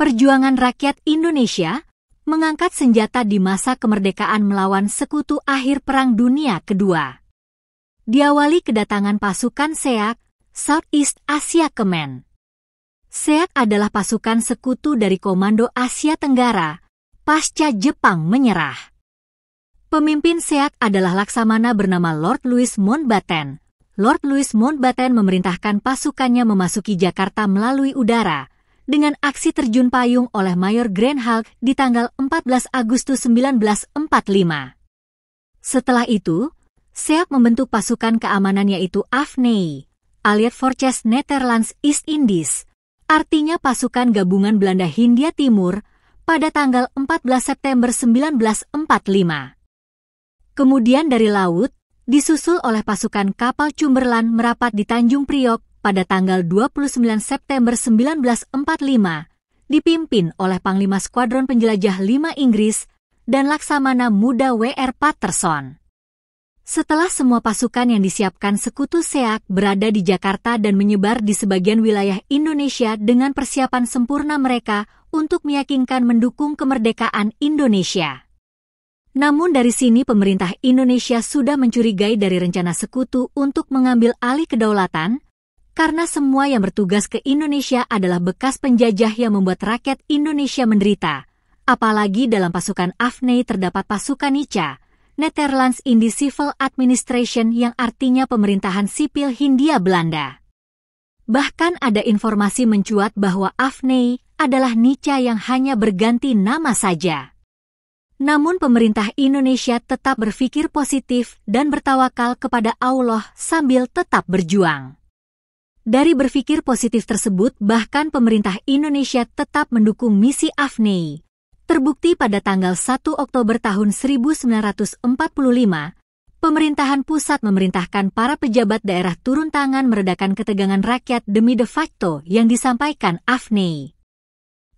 Perjuangan rakyat Indonesia mengangkat senjata di masa kemerdekaan melawan sekutu akhir Perang Dunia Kedua. Diawali kedatangan pasukan SEAC, Southeast Asia Command. SEAC adalah pasukan sekutu dari Komando Asia Tenggara pasca Jepang menyerah. Pemimpin SEAC adalah Laksamana bernama Lord Louis Mountbatten. Lord Louis Mountbatten memerintahkan pasukannya memasuki Jakarta melalui udara dengan aksi terjun payung oleh Mayor Grand Hulk di tanggal 14 Agustus 1945. Setelah itu, SEAC membentuk pasukan keamanan yaitu AFNI, Allied Forces Netherlands East Indies, artinya pasukan gabungan Belanda Hindia Timur, pada tanggal 14 September 1945. Kemudian dari laut, disusul oleh pasukan kapal Cumberland merapat di Tanjung Priok pada tanggal 29 September 1945, dipimpin oleh Panglima Skuadron Penjelajah 5 Inggris dan Laksamana Muda W.R. Patterson. Setelah semua pasukan yang disiapkan sekutu SEAC berada di Jakarta dan menyebar di sebagian wilayah Indonesia dengan persiapan sempurna mereka untuk meyakinkan mendukung kemerdekaan Indonesia. Namun dari sini pemerintah Indonesia sudah mencurigai dari rencana sekutu untuk mengambil alih kedaulatan, karena semua yang bertugas ke Indonesia adalah bekas penjajah yang membuat rakyat Indonesia menderita. Apalagi dalam pasukan AFNI terdapat pasukan NICA, Netherlands Indies Civil Administration yang artinya pemerintahan sipil Hindia Belanda. Bahkan ada informasi mencuat bahwa AFNI adalah NICA yang hanya berganti nama saja. Namun pemerintah Indonesia tetap berpikir positif dan bertawakal kepada Allah sambil tetap berjuang. Dari berpikir positif tersebut, bahkan pemerintah Indonesia tetap mendukung misi AFNI. Terbukti pada tanggal 1 Oktober tahun 1945, pemerintahan pusat memerintahkan para pejabat daerah turun tangan meredakan ketegangan rakyat demi de facto yang disampaikan AFNI.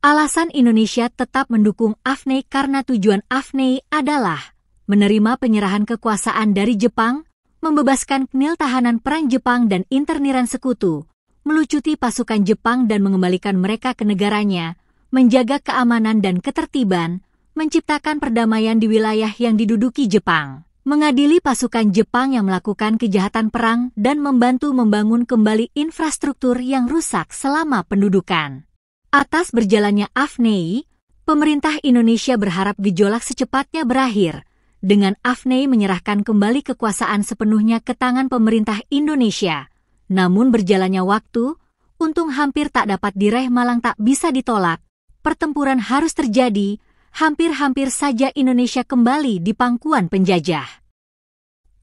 Alasan Indonesia tetap mendukung AFNI karena tujuan AFNI adalah menerima penyerahan kekuasaan dari Jepang, membebaskan knil tahanan perang Jepang dan interniran sekutu, melucuti pasukan Jepang dan mengembalikan mereka ke negaranya, menjaga keamanan dan ketertiban, menciptakan perdamaian di wilayah yang diduduki Jepang, mengadili pasukan Jepang yang melakukan kejahatan perang dan membantu membangun kembali infrastruktur yang rusak selama pendudukan. Atas berjalannya AFNI, pemerintah Indonesia berharap gejolak secepatnya berakhir, dengan AFNI menyerahkan kembali kekuasaan sepenuhnya ke tangan pemerintah Indonesia. Namun berjalannya waktu, untung hampir tak dapat diraih malang tak bisa ditolak, pertempuran harus terjadi, hampir-hampir saja Indonesia kembali di pangkuan penjajah.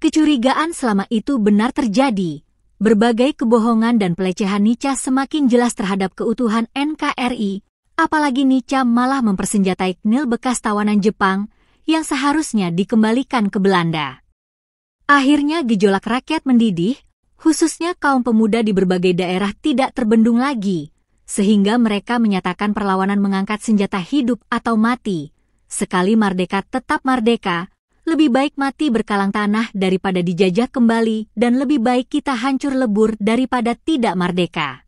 Kecurigaan selama itu benar terjadi. Berbagai kebohongan dan pelecehan NICA semakin jelas terhadap keutuhan NKRI, apalagi NICA malah mempersenjatai knil bekas tawanan Jepang yang seharusnya dikembalikan ke Belanda. Akhirnya gejolak rakyat mendidih, khususnya kaum pemuda di berbagai daerah tidak terbendung lagi, sehingga mereka menyatakan perlawanan mengangkat senjata hidup atau mati. Sekali merdeka tetap merdeka, lebih baik mati berkalang tanah daripada dijajah kembali dan lebih baik kita hancur lebur daripada tidak merdeka.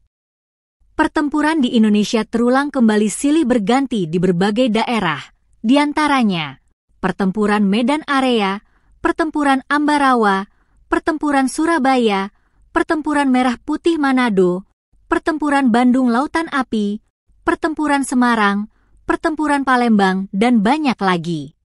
Pertempuran di Indonesia terulang kembali silih berganti di berbagai daerah, di antaranya Pertempuran Medan Area, Pertempuran Ambarawa, Pertempuran Surabaya, Pertempuran Merah Putih Manado, Pertempuran Bandung Lautan Api, Pertempuran Semarang, Pertempuran Palembang, dan banyak lagi.